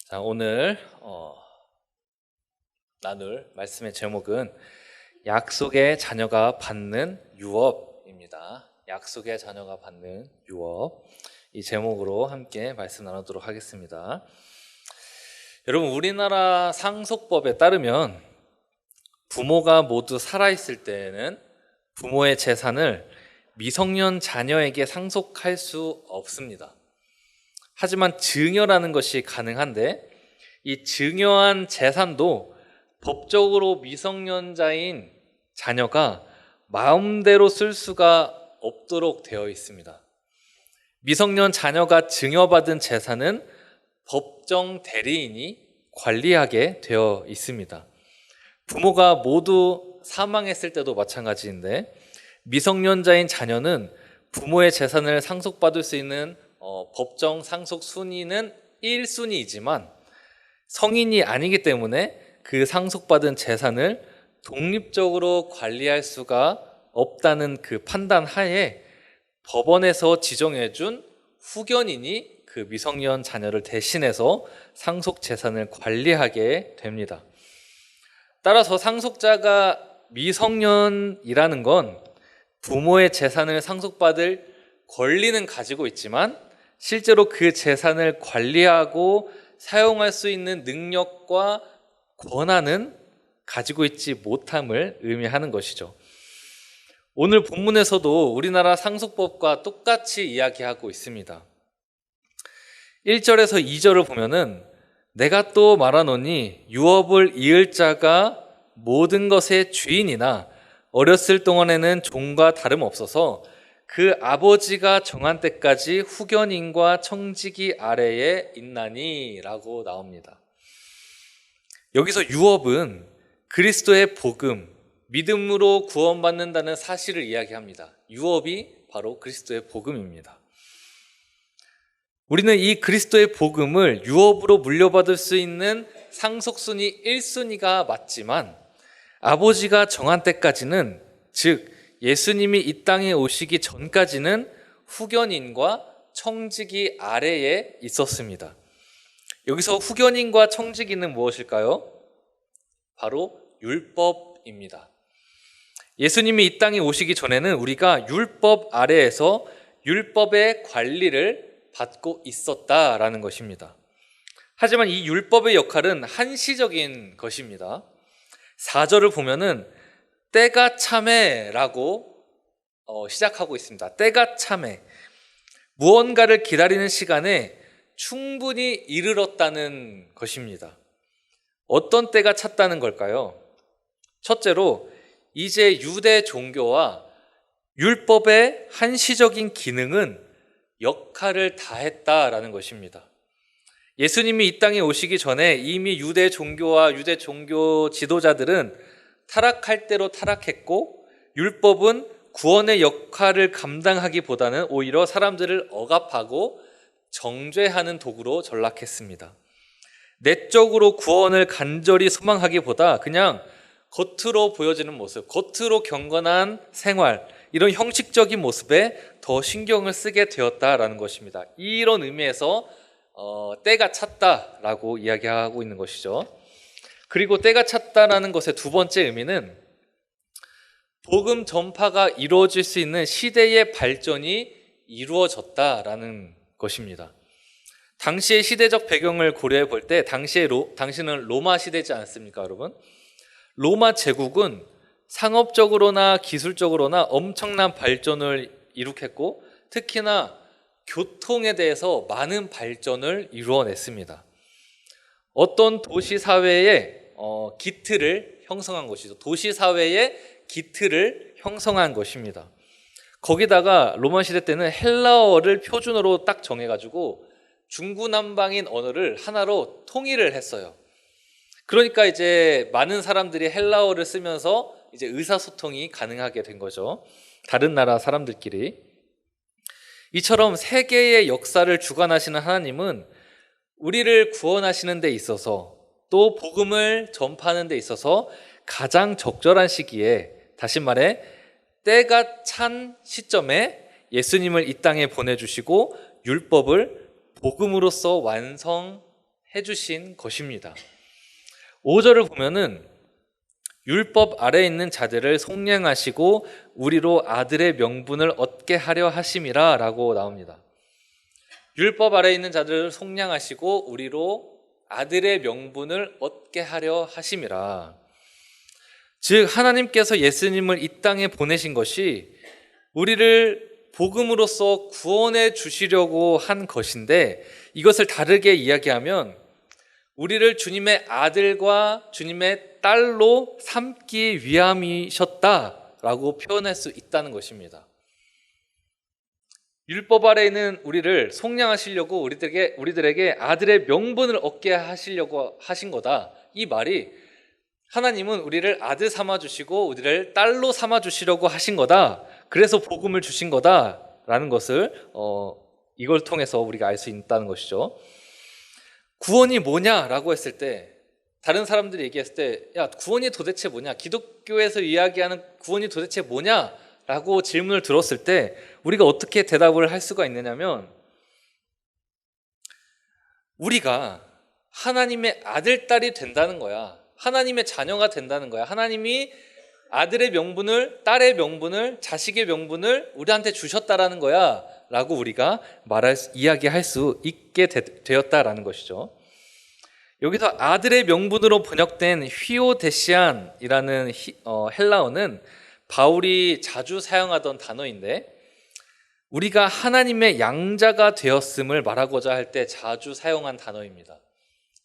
자, 오늘 나눌 말씀의 제목은 약속의 자녀가 받는 유업입니다. 약속의 자녀가 받는 유업, 이 제목으로 함께 말씀 나누도록 하겠습니다. 여러분, 우리나라 상속법에 따르면 부모가 모두 살아있을 때에는 부모의 재산을 미성년 자녀에게 상속할 수 없습니다. 하지만 증여라는 것이 가능한데, 이 증여한 재산도 법적으로 미성년자인 자녀가 마음대로 쓸 수가 없도록 되어 있습니다. 미성년 자녀가 증여받은 재산은 법정 대리인이 관리하게 되어 있습니다. 부모가 모두 사망했을 때도 마찬가지인데, 미성년자인 자녀는 부모의 재산을 상속받을 수 있는 법정 상속 순위는 1순위이지만 성인이 아니기 때문에 그 상속받은 재산을 독립적으로 관리할 수가 없다는 그 판단 하에 법원에서 지정해준 후견인이 그 미성년 자녀를 대신해서 상속 재산을 관리하게 됩니다. 따라서 상속자가 미성년이라는 건 부모의 재산을 상속받을 권리는 가지고 있지만 실제로 그 재산을 관리하고 사용할 수 있는 능력과 권한은 가지고 있지 못함을 의미하는 것이죠. 오늘 본문에서도 우리나라 상속법과 똑같이 이야기하고 있습니다. 1절에서 2절을 보면은 내가 또 말하노니 유업을 이을 자가 모든 것의 주인이나 어렸을 동안에는 종과 다름없어서 그 아버지가 정한 때까지 후견인과 청지기 아래에 있나니 라고 나옵니다. 여기서 유업은 그리스도의 복음, 믿음으로 구원받는다는 사실을 이야기합니다. 유업이 바로 그리스도의 복음입니다. 우리는 이 그리스도의 복음을 유업으로 물려받을 수 있는 상속순위 1순위가 맞지만 아버지가 정한 때까지는, 즉 예수님이 이 땅에 오시기 전까지는 후견인과 청지기 아래에 있었습니다. 여기서 후견인과 청지기는 무엇일까요? 바로 율법입니다. 예수님이 이 땅에 오시기 전에는 우리가 율법 아래에서 율법의 관리를 받고 있었다라는 것입니다. 하지만 이 율법의 역할은 한시적인 것입니다. 4절을 보면은 때가 참에라고 시작하고 있습니다. 때가 참에, 무언가를 기다리는 시간에 충분히 이르렀다는 것입니다. 어떤 때가 찼다는 걸까요? 첫째로 이제 유대 종교와 율법의 한시적인 기능은 역할을 다했다라는 것입니다. 예수님이 이 땅에 오시기 전에 이미 유대 종교와 유대 종교 지도자들은 타락할 대로 타락했고, 율법은 구원의 역할을 감당하기보다는 오히려 사람들을 억압하고 정죄하는 도구로 전락했습니다. 내적으로 구원을 간절히 소망하기보다 그냥 겉으로 보여지는 모습, 겉으로 경건한 생활, 이런 형식적인 모습에 더 신경을 쓰게 되었다라는 것입니다. 이런 의미에서 때가 찼다라고 이야기하고 있는 것이죠. 그리고 때가 찼다라는 것의 두 번째 의미는 복음 전파가 이루어질 수 있는 시대의 발전이 이루어졌다라는 것입니다. 당시의 시대적 배경을 고려해 볼 때 당시는 로마 시대지 않습니까, 여러분? 로마 제국은 상업적으로나 기술적으로나 엄청난 발전을 이룩했고, 특히나 교통에 대해서 많은 발전을 이루어냈습니다. 어떤 도시사회의 기틀을 형성한 것이죠. 도시사회의 기틀을 형성한 것입니다. 거기다가 로마 시대 때는 헬라어를 표준어로 딱 정해가지고 중구난방인 언어를 하나로 통일을 했어요. 그러니까 이제 많은 사람들이 헬라어를 쓰면서 이제 의사소통이 가능하게 된 거죠. 다른 나라 사람들끼리. 이처럼 세계의 역사를 주관하시는 하나님은 우리를 구원하시는 데 있어서, 또 복음을 전파하는 데 있어서 가장 적절한 시기에, 다시 말해 때가 찬 시점에 예수님을 이 땅에 보내주시고 율법을 복음으로써 완성해 해주신 것입니다. 5절을 보면은 율법 아래에 있는 자들을 속량하시고 우리로 아들의 명분을 얻게 하려 하심이라 라고 나옵니다. 율법 아래에 있는 자들을 속량하시고 우리로 아들의 명분을 얻게 하려 하심이라. 즉 하나님께서 예수님을 이 땅에 보내신 것이 우리를 복음으로써 구원해 주시려고 한 것인데, 이것을 다르게 이야기하면 우리를 주님의 아들과 주님의 딸로 삼기 위함이셨다라고 표현할 수 있다는 것입니다. 율법 아래에 있는 우리를 속량하시려고 우리들에게 아들의 명분을 얻게 하시려고 하신 거다. 이 말이 하나님은 우리를 아들 삼아 주시고 우리를 딸로 삼아 주시려고 하신 거다. 그래서 복음을 주신 거다라는 것을 이걸 통해서 우리가 알 수 있다는 것이죠. 구원이 뭐냐라고 했을 때, 다른 사람들이 얘기했을 때, 야, 구원이 도대체 뭐냐? 기독교에서 이야기하는 구원이 도대체 뭐냐? 라고 질문을 들었을 때 우리가 어떻게 대답을 할 수가 있느냐면, 우리가 하나님의 아들, 딸이 된다는 거야. 하나님의 자녀가 된다는 거야. 하나님이 아들의 명분을, 딸의 명분을, 자식의 명분을 우리한테 주셨다라는 거야 라고 우리가 이야기할 수 있게 되었다라는 것이죠. 여기서 아들의 명분으로 번역된 휘오데시안이라는 헬라어는 바울이 자주 사용하던 단어인데, 우리가 하나님의 양자가 되었음을 말하고자 할 때 자주 사용한 단어입니다.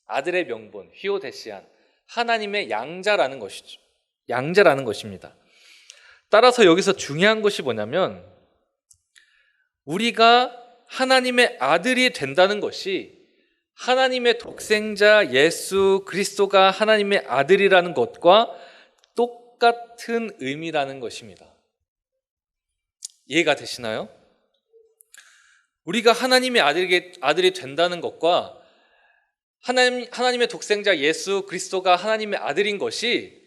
아들의 명분, 휘오데시안, 하나님의 양자라는 것이죠. 양자라는 것입니다. 따라서 여기서 중요한 것이 뭐냐면, 우리가 하나님의 아들이 된다는 것이 하나님의 독생자 예수 그리스도가 하나님의 아들이라는 것과 똑같은 의미라는 것입니다. 이해가 되시나요? 우리가 하나님의 아들이 된다는 것과 하나님의 독생자 예수 그리스도가 하나님의 아들인 것이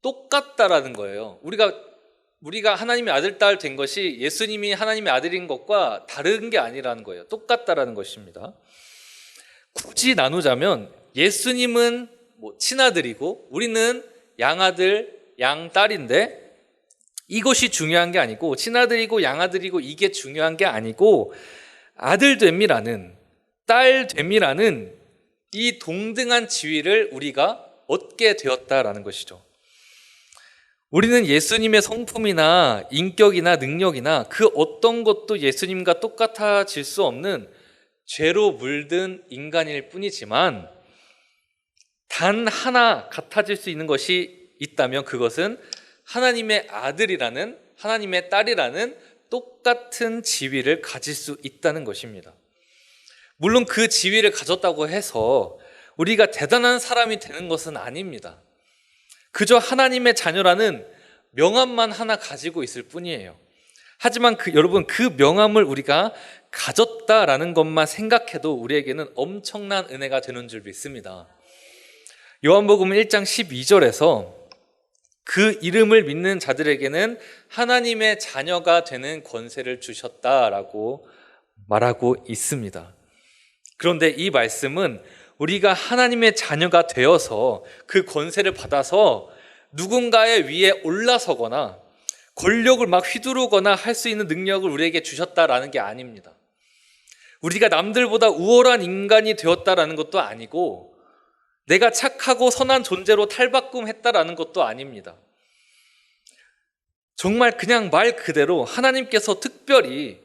똑같다라는 거예요. 우리가 하나님의 아들, 딸 된 것이 예수님이 하나님의 아들인 것과 다른 게 아니라는 거예요. 똑같다라는 것입니다. 굳이 나누자면 예수님은 친아들이고 우리는 양아들, 양딸인데, 이것이 중요한 게 아니고, 친아들이고 양아들이고 이게 중요한 게 아니고, 아들됨이라는, 딸됨이라는 이 동등한 지위를 우리가 얻게 되었다라는 것이죠. 우리는 예수님의 성품이나 인격이나 능력이나 그 어떤 것도 예수님과 똑같아질 수 없는 죄로 물든 인간일 뿐이지만, 단 하나 같아질 수 있는 것이 있다면 그것은 하나님의 아들이라는, 하나님의 딸이라는 똑같은 지위를 가질 수 있다는 것입니다. 물론 그 지위를 가졌다고 해서 우리가 대단한 사람이 되는 것은 아닙니다. 그저 하나님의 자녀라는 명함만 하나 가지고 있을 뿐이에요. 하지만 여러분, 그 명함을 우리가 가졌다라는 것만 생각해도 우리에게는 엄청난 은혜가 되는 줄 믿습니다. 요한복음 1장 12절에서 그 이름을 믿는 자들에게는 하나님의 자녀가 되는 권세를 주셨다라고 말하고 있습니다. 그런데 이 말씀은 우리가 하나님의 자녀가 되어서 그 권세를 받아서 누군가의 위에 올라서거나 권력을 막 휘두르거나 할 수 있는 능력을 우리에게 주셨다라는 게 아닙니다. 우리가 남들보다 우월한 인간이 되었다라는 것도 아니고, 내가 착하고 선한 존재로 탈바꿈했다라는 것도 아닙니다. 정말 그냥 말 그대로 하나님께서 특별히,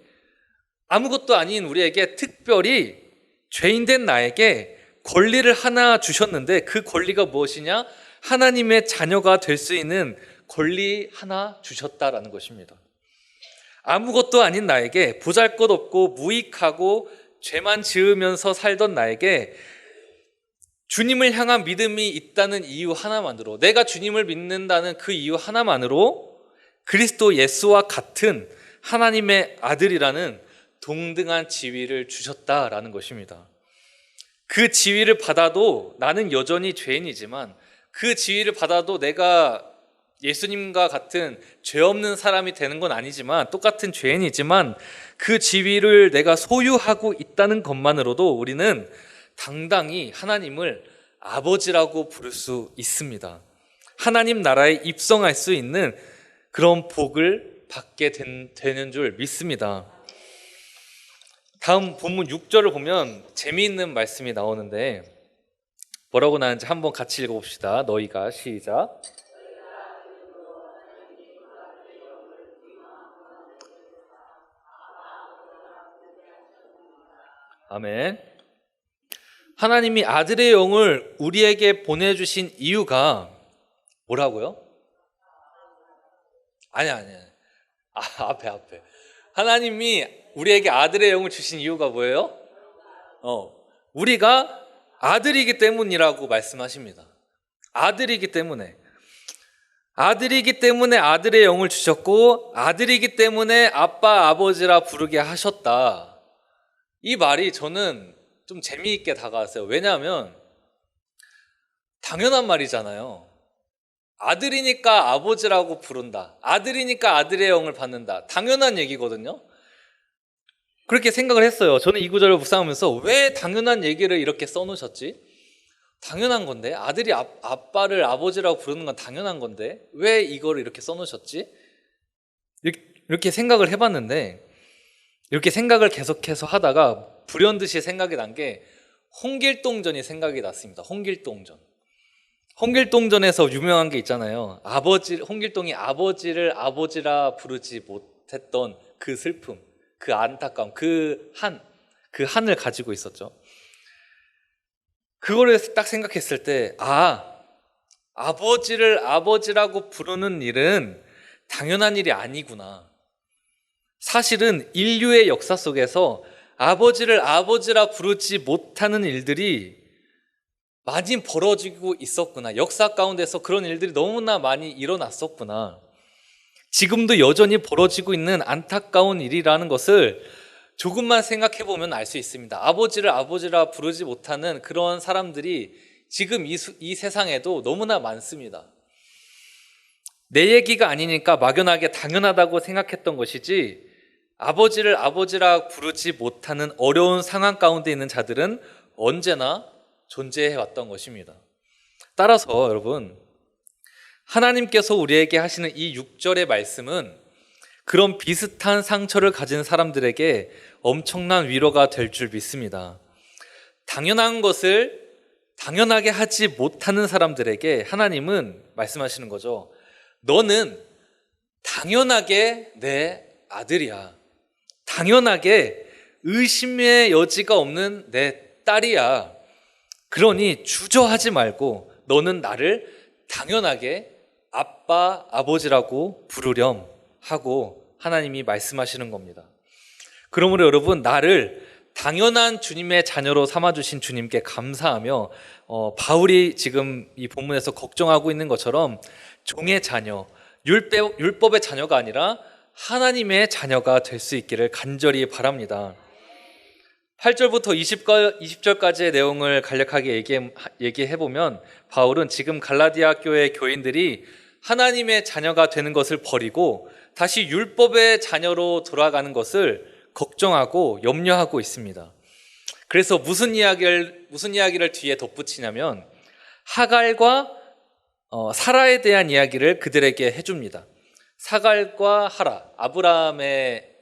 아무것도 아닌 우리에게 특별히 죄인된 나에게 권리를 하나 주셨는데, 그 권리가 무엇이냐? 하나님의 자녀가 될 수 있는 권리 하나 주셨다라는 것입니다. 아무것도 아닌 나에게, 보잘것없고 무익하고 죄만 지으면서 살던 나에게 주님을 향한 믿음이 있다는 이유 하나만으로, 내가 주님을 믿는다는 그 이유 하나만으로 그리스도 예수와 같은 하나님의 아들이라는 동등한 지위를 주셨다라는 것입니다. 그 지위를 받아도 나는 여전히 죄인이지만, 그 지위를 받아도 내가 예수님과 같은 죄 없는 사람이 되는 건 아니지만, 똑같은 죄인이지만 그 지위를 내가 소유하고 있다는 것만으로도 우리는 당당히 하나님을 아버지라고 부를 수 있습니다. 하나님 나라에 입성할 수 있는 그런 복을 받게 되는 줄 믿습니다. 다음 본문 6절을 보면 재미있는 말씀이 나오는데 뭐라고 나오는지 한번 같이 읽어봅시다. 너희가 시작. 아멘. 하나님이 아들의 영을 우리에게 보내주신 이유가 뭐라고요? 아니. 앞에. 하나님이 우리에게 아들의 영을 주신 이유가 뭐예요? 우리가 아들이기 때문이라고 말씀하십니다. 아들이기 때문에 아들의 영을 주셨고, 아들이기 때문에 아빠, 아버지라 부르게 하셨다. 이 말이 저는 좀 재미있게 다가왔어요. 왜냐하면 당연한 말이잖아요. 아들이니까 아버지라고 부른다. 아들이니까 아들의 영을 받는다. 당연한 얘기거든요. 그렇게 생각을 했어요. 저는 이 구절을 묵상하면서 왜 당연한 얘기를 이렇게 써놓으셨지? 당연한 건데, 아들이 아빠를 아버지라고 부르는 건 당연한 건데 왜 이거를 이렇게 써놓으셨지? 이렇게 생각을 해봤는데, 이렇게 생각을 계속해서 하다가 불현듯이 생각이 난 게 홍길동전이 생각이 났습니다. 홍길동전에서 유명한 게 있잖아요. 홍길동이 아버지를 아버지라 부르지 못했던 그 슬픔, 그 안타까움, 그 한을 가지고 있었죠. 그거를 딱 생각했을 때, 아버지를 아버지라고 부르는 일은 당연한 일이 아니구나. 사실은 인류의 역사 속에서 아버지를 아버지라 부르지 못하는 일들이 많이 벌어지고 있었구나. 역사 가운데서 그런 일들이 너무나 많이 일어났었구나. 지금도 여전히 벌어지고 있는 안타까운 일이라는 것을 조금만 생각해 보면 알 수 있습니다. 아버지를 아버지라 부르지 못하는 그런 사람들이 지금 이 세상에도 너무나 많습니다. 내 얘기가 아니니까 막연하게 당연하다고 생각했던 것이지, 아버지를 아버지라 부르지 못하는 어려운 상황 가운데 있는 자들은 언제나 존재해 왔던 것입니다. 따라서 여러분, 하나님께서 우리에게 하시는 이 6절의 말씀은 그런 비슷한 상처를 가진 사람들에게 엄청난 위로가 될 줄 믿습니다. 당연한 것을 당연하게 하지 못하는 사람들에게 하나님은 말씀하시는 거죠. 너는 당연하게 내 아들이야. 당연하게 의심의 여지가 없는 내 딸이야. 그러니 주저하지 말고 너는 나를 당연하게 아빠, 아버지라고 부르렴 하고 하나님이 말씀하시는 겁니다. 그러므로 여러분, 나를 당연한 주님의 자녀로 삼아주신 주님께 감사하며 바울이 지금 이 본문에서 걱정하고 있는 것처럼 종의 자녀, 율법의 자녀가 아니라 하나님의 자녀가 될 수 있기를 간절히 바랍니다. 8절부터 20절까지의 내용을 간략하게 얘기해보면 바울은 지금 갈라디아 교회 교인들이 하나님의 자녀가 되는 것을 버리고 다시 율법의 자녀로 돌아가는 것을 걱정하고 염려하고 있습니다. 그래서 무슨 이야기를 뒤에 덧붙이냐면 하갈과 사라에 대한 이야기를 그들에게 해줍니다. 사갈과 하라, 아브라함의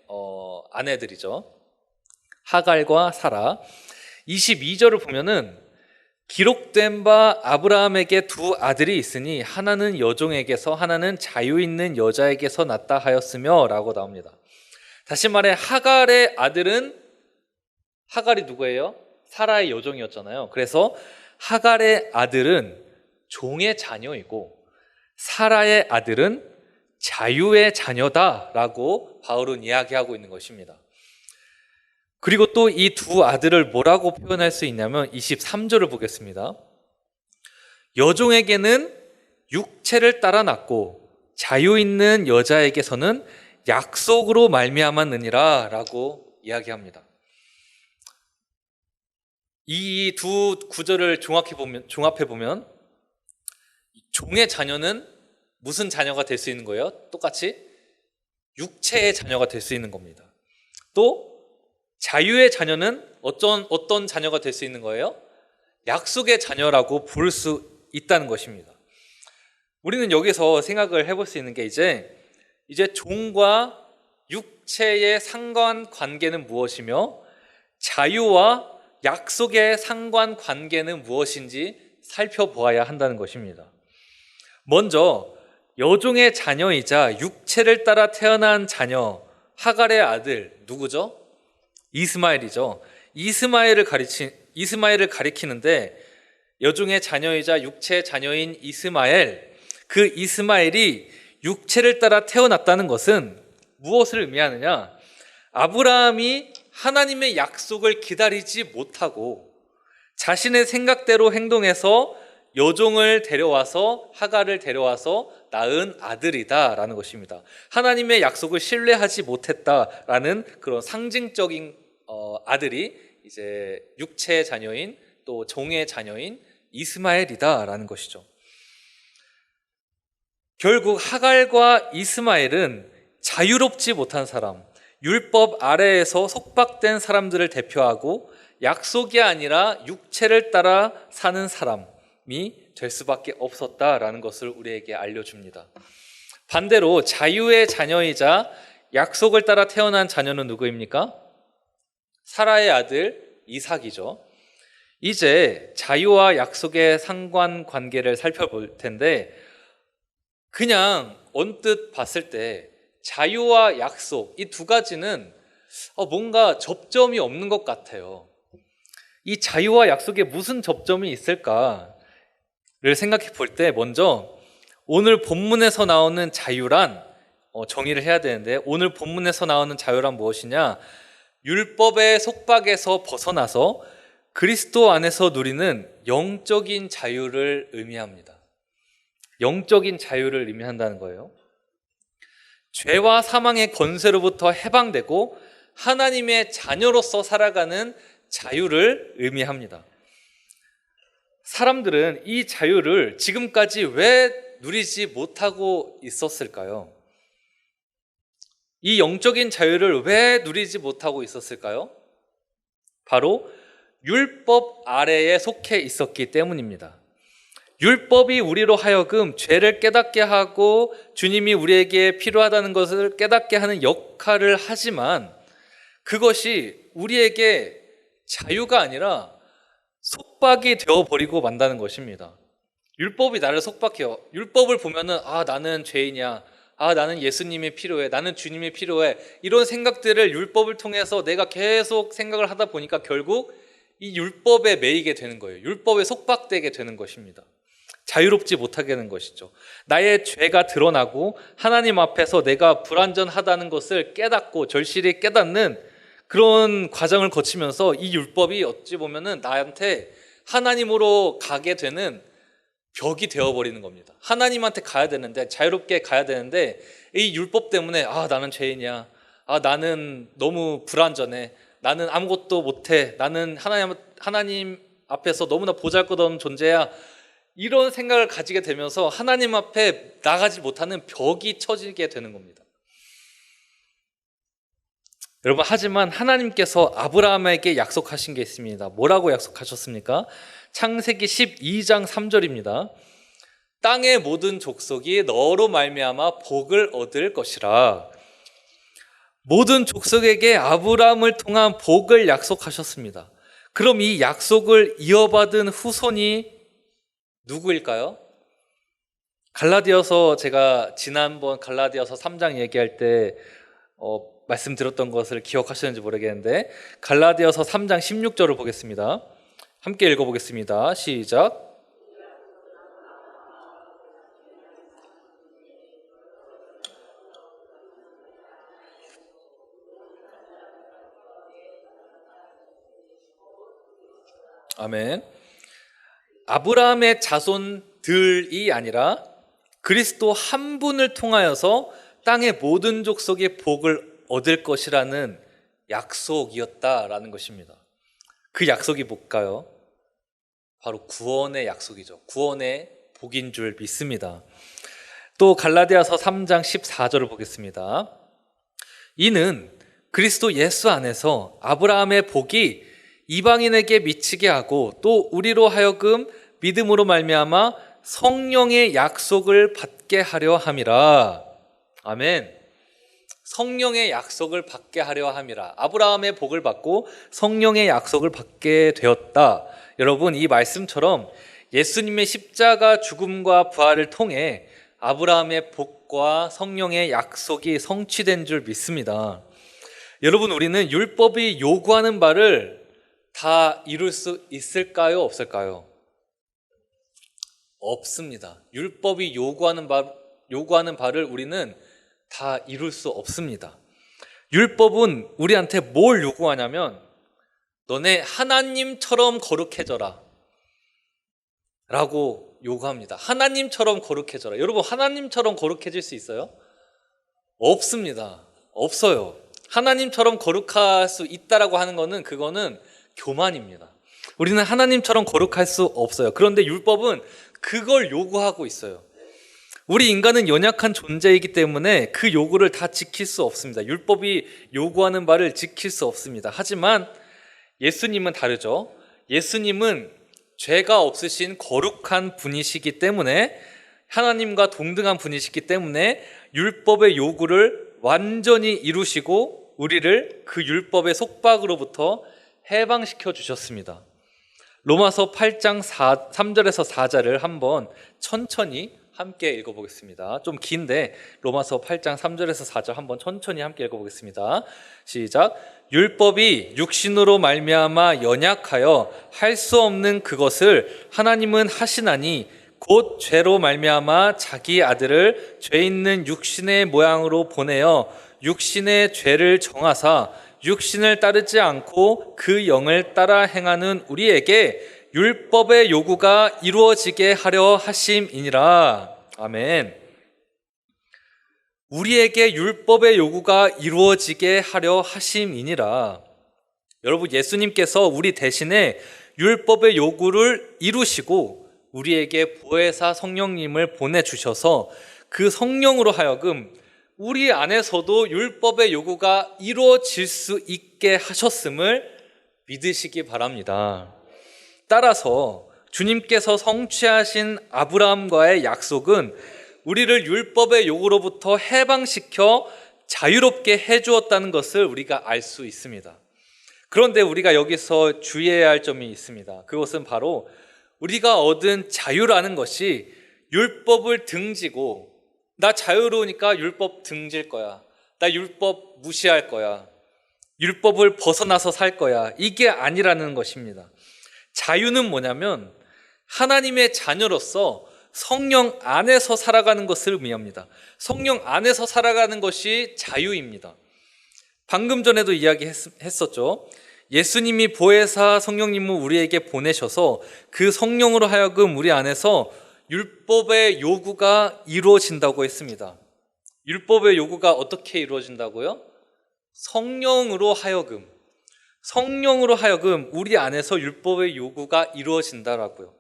아내들이죠. 하갈과 사라. 22절을 보면은 기록된 바 아브라함에게 두 아들이 있으니 하나는 여종에게서 하나는 자유 있는 여자에게서 났다 하였으며 라고 나옵니다. 다시 말해 하갈의 아들은, 하갈이 누구예요? 사라의 여종이었잖아요. 그래서 하갈의 아들은 종의 자녀이고 사라의 아들은 자유의 자녀다라고 바울은 이야기하고 있는 것입니다. 그리고 또 이 두 아들을 뭐라고 표현할 수 있냐면 23절을 보겠습니다. 여종에게는 육체를 따라 낳고 자유 있는 여자에게서는 약속으로 말미암았느니라 라고 이야기합니다. 이 두 구절을 종합해 보면 종의 자녀는 무슨 자녀가 될 수 있는 거예요? 똑같이 육체의 자녀가 될 수 있는 겁니다. 또 자유의 자녀는 어떤 자녀가 될 수 있는 거예요? 약속의 자녀라고 부를 수 있다는 것입니다. 우리는 여기서 생각을 해볼 수 있는 게 이제 종과 육체의 상관관계는 무엇이며 자유와 약속의 상관관계는 무엇인지 살펴보아야 한다는 것입니다. 먼저 여종의 자녀이자 육체를 따라 태어난 자녀 하갈의 아들 누구죠? 이스마엘이죠. 이스마엘을 가리키는데 여종의 자녀이자 육체의 자녀인 이스마엘, 그 이스마엘이 육체를 따라 태어났다는 것은 무엇을 의미하느냐? 아브라함이 하나님의 약속을 기다리지 못하고 자신의 생각대로 행동해서 여종을 데려와서 하갈을 데려와서 낳은 아들이다라는 것입니다. 하나님의 약속을 신뢰하지 못했다라는 그런 상징적인 아들이 이제 육체의 자녀인 또 종의 자녀인 이스마엘이다라는 것이죠. 결국 하갈과 이스마엘은 자유롭지 못한 사람, 율법 아래에서 속박된 사람들을 대표하고 약속이 아니라 육체를 따라 사는 사람이 될 수밖에 없었다라는 것을 우리에게 알려줍니다. 반대로 자유의 자녀이자 약속을 따라 태어난 자녀는 누구입니까? 사라의 아들 이삭이죠. 이제 자유와 약속의 상관관계를 살펴볼 텐데 그냥 언뜻 봤을 때 자유와 약속 이 두 가지는 뭔가 접점이 없는 것 같아요. 이 자유와 약속에 무슨 접점이 있을까를 생각해 볼 때 먼저 오늘 본문에서 나오는 자유란 정의를 해야 되는데 오늘 본문에서 나오는 자유란 무엇이냐? 율법의 속박에서 벗어나서 그리스도 안에서 누리는 영적인 자유를 의미합니다. 영적인 자유를 의미한다는 거예요. 죄와 사망의 권세로부터 해방되고 하나님의 자녀로서 살아가는 자유를 의미합니다. 사람들은 이 자유를 지금까지 왜 누리지 못하고 있었을까요? 이 영적인 자유를 왜 누리지 못하고 있었을까요? 바로 율법 아래에 속해 있었기 때문입니다. 율법이 우리로 하여금 죄를 깨닫게 하고 주님이 우리에게 필요하다는 것을 깨닫게 하는 역할을 하지만 그것이 우리에게 자유가 아니라 속박이 되어버리고 만다는 것입니다. 율법이 나를 속박해요. 율법을 보면은 나는 죄인이야. 나는 예수님이 필요해. 나는 주님이 필요해. 이런 생각들을 율법을 통해서 내가 계속 생각을 하다 보니까 결국 이 율법에 매이게 되는 거예요. 율법에 속박되게 되는 것입니다. 자유롭지 못하게 되는 것이죠. 나의 죄가 드러나고 하나님 앞에서 내가 불완전하다는 것을 깨닫고 절실히 깨닫는 그런 과정을 거치면서 이 율법이 어찌 보면은 나한테 하나님으로 가게 되는 벽이 되어버리는 겁니다. 하나님한테 가야 되는데, 자유롭게 가야 되는데 이 율법 때문에 나는 죄인이야. 나는 너무 불완전해. 나는 아무것도 못해. 나는 하나님 앞에서 너무나 보잘것없는 존재야. 이런 생각을 가지게 되면서 하나님 앞에 나가지 못하는 벽이 쳐지게 되는 겁니다. 여러분, 하지만 하나님께서 아브라함에게 약속하신 게 있습니다. 뭐라고 약속하셨습니까? 창세기 12장 3절입니다. 땅의 모든 족속이 너로 말미암아 복을 얻을 것이라. 모든 족속에게 아브라함을 통한 복을 약속하셨습니다. 그럼 이 약속을 이어받은 후손이 누구일까요? 갈라디아서, 제가 지난번 갈라디아서 3장 얘기할 때 말씀드렸던 것을 기억하시는지 모르겠는데 갈라디아서 3장 16절을 보겠습니다. 함께 읽어보겠습니다. 시작. 아멘. 아브라함의 자손들이 아니라 그리스도 한 분을 통하여서 땅의 모든 족속의 복을 얻을 것이라는 약속이었다라는 것입니다. 그 약속이 뭘까요? 바로 구원의 약속이죠. 구원의 복인 줄 믿습니다. 또 갈라디아서 3장 14절을 보겠습니다. 이는 그리스도 예수 안에서 아브라함의 복이 이방인에게 미치게 하고 또 우리로 하여금 믿음으로 말미암아 성령의 약속을 받게 하려 함이라. 아멘. 성령의 약속을 받게 하려 함이라. 아브라함의 복을 받고 성령의 약속을 받게 되었다. 여러분, 이 말씀처럼 예수님의 십자가 죽음과 부활을 통해 아브라함의 복과 성령의 약속이 성취된 줄 믿습니다. 여러분, 우리는 율법이 요구하는 바를 다 이룰 수 있을까요? 없을까요? 없습니다. 율법이 요구하는 바를 우리는 다 이룰 수 없습니다. 율법은 우리한테 뭘 요구하냐면 너네 하나님처럼 거룩해져라 라고 요구합니다. 하나님처럼 거룩해져라. 여러분, 하나님처럼 거룩해질 수 있어요? 없습니다. 없어요. 하나님처럼 거룩할 수 있다라고 하는 거는 그거는 교만입니다. 우리는 하나님처럼 거룩할 수 없어요. 그런데 율법은 그걸 요구하고 있어요. 우리 인간은 연약한 존재이기 때문에 그 요구를 다 지킬 수 없습니다. 율법이 요구하는 바를 지킬 수 없습니다. 하지만 예수님은 다르죠. 예수님은 죄가 없으신 거룩한 분이시기 때문에, 하나님과 동등한 분이시기 때문에 율법의 요구를 완전히 이루시고 우리를 그 율법의 속박으로부터 해방시켜 주셨습니다. 로마서 8장 3절에서 4절을 한번 천천히 함께 읽어보겠습니다. 좀 긴데 로마서 8장 3절에서 4절 한번 천천히 함께 읽어보겠습니다. 시작. 율법이 육신으로 말미암아 연약하여 할 수 없는 그것을 하나님은 하시나니 곧 죄로 말미암아 자기 아들을 죄 있는 육신의 모양으로 보내어 육신의 죄를 정하사 육신을 따르지 않고 그 영을 따라 행하는 우리에게 율법의 요구가 이루어지게 하려 하심이니라. 아멘. 우리에게 율법의 요구가 이루어지게 하려 하심이니라. 여러분, 예수님께서 우리 대신에 율법의 요구를 이루시고 우리에게 보혜사 성령님을 보내주셔서 그 성령으로 하여금 우리 안에서도 율법의 요구가 이루어질 수 있게 하셨음을 믿으시기 바랍니다. 따라서 주님께서 성취하신 아브라함과의 약속은 우리를 율법의 요구로부터 해방시켜 자유롭게 해주었다는 것을 우리가 알 수 있습니다. 그런데 우리가 여기서 주의해야 할 점이 있습니다. 그것은 바로 우리가 얻은 자유라는 것이 율법을 등지고 나 자유로우니까 율법 등질 거야, 나 율법 무시할 거야, 율법을 벗어나서 살 거야, 이게 아니라는 것입니다. 자유는 뭐냐면 하나님의 자녀로서 성령 안에서 살아가는 것을 의미합니다. 성령 안에서 살아가는 것이 자유입니다. 방금 전에도 이야기했었죠. 예수님이 보혜사 성령님을 우리에게 보내셔서 그 성령으로 하여금 우리 안에서 율법의 요구가 이루어진다고 했습니다. 율법의 요구가 어떻게 이루어진다고요? 성령으로 하여금 우리 안에서 율법의 요구가 이루어진다라고요.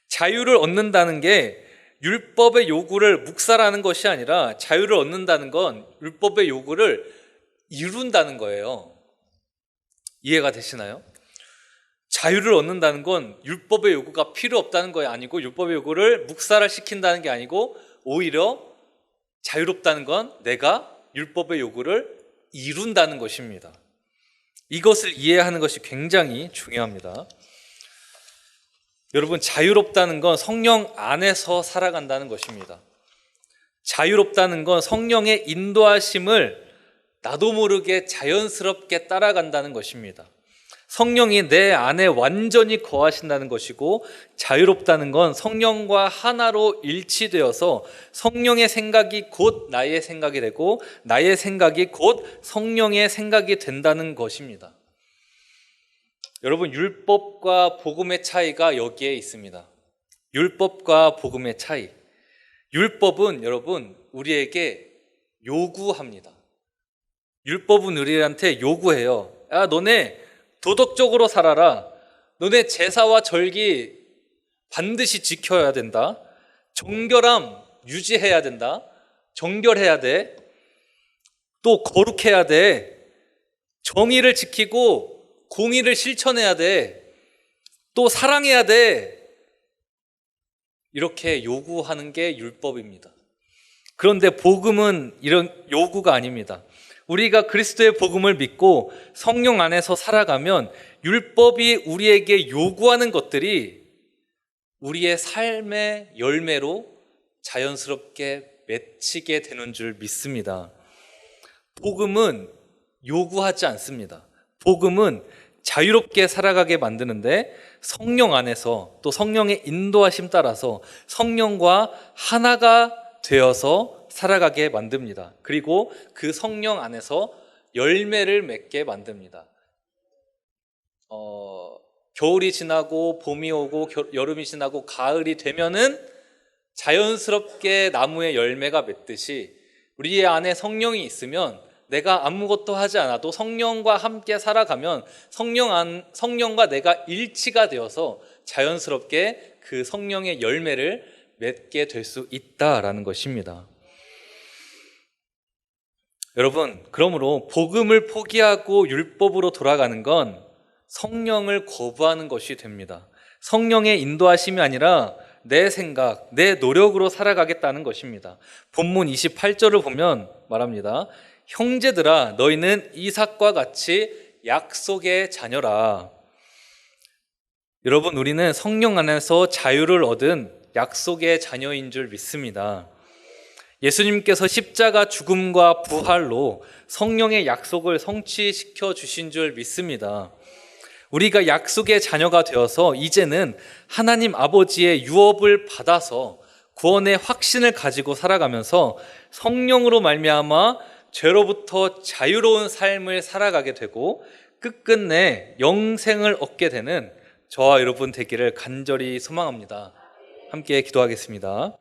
자유를 얻는다는 게 율법의 요구를 묵살하는 것이 아니라, 자유를 얻는다는 건 율법의 요구를 이룬다는 거예요. 이해가 되시나요? 자유를 얻는다는 건 율법의 요구가 필요 없다는 거 아니고, 율법의 요구를 묵살을 시킨다는 게 아니고, 오히려 자유롭다는 건 내가 율법의 요구를 이룬다는 것입니다. 이것을 이해하는 것이 굉장히 중요합니다. 여러분, 자유롭다는 건 성령 안에서 살아간다는 것입니다. 자유롭다는 건 성령의 인도하심을 나도 모르게 자연스럽게 따라간다는 것입니다. 성령이 내 안에 완전히 거하신다는 것이고, 자유롭다는 건 성령과 하나로 일치되어서 성령의 생각이 곧 나의 생각이 되고 나의 생각이 곧 성령의 생각이 된다는 것입니다. 여러분, 율법과 복음의 차이가 여기에 있습니다. 율법과 복음의 차이. 율법은 여러분 우리에게 요구합니다. 율법은 우리한테 요구해요. 야, 너네 도덕적으로 살아라. 너네 제사와 절기 반드시 지켜야 된다. 정결함 유지해야 된다. 정결해야 돼. 또 거룩해야 돼. 정의를 지키고 공의를 실천해야 돼. 또 사랑해야 돼. 이렇게 요구하는 게 율법입니다. 그런데 복음은 이런 요구가 아닙니다. 우리가 그리스도의 복음을 믿고 성령 안에서 살아가면 율법이 우리에게 요구하는 것들이 우리의 삶의 열매로 자연스럽게 맺히게 되는 줄 믿습니다. 복음은 요구하지 않습니다. 복음은 자유롭게 살아가게 만드는데 성령 안에서 또 성령의 인도하심 따라서 성령과 하나가 되어서 살아가게 만듭니다. 그리고 그 성령 안에서 열매를 맺게 만듭니다. 겨울이 지나고 봄이 오고 여름이 지나고 가을이 되면은 자연스럽게 나무에 열매가 맺듯이 우리 안에 성령이 있으면 내가 아무것도 하지 않아도 성령과 함께 살아가면 성령과 내가 일치가 되어서 자연스럽게 그 성령의 열매를 맺게 될 수 있다라는 것입니다. 여러분, 그러므로 복음을 포기하고 율법으로 돌아가는 건 성령을 거부하는 것이 됩니다. 성령의 인도하심이 아니라 내 생각, 내 노력으로 살아가겠다는 것입니다. 본문 28절을 보면 말합니다. 형제들아, 너희는 이삭과 같이 약속의 자녀라. 여러분, 우리는 성령 안에서 자유를 얻은 약속의 자녀인 줄 믿습니다. 예수님께서 십자가 죽음과 부활로 성령의 약속을 성취시켜 주신 줄 믿습니다. 우리가 약속의 자녀가 되어서 이제는 하나님 아버지의 유업을 받아서 구원의 확신을 가지고 살아가면서 성령으로 말미암아 죄로부터 자유로운 삶을 살아가게 되고 끝끝내 영생을 얻게 되는 저와 여러분 되기를 간절히 소망합니다. 함께 기도하겠습니다.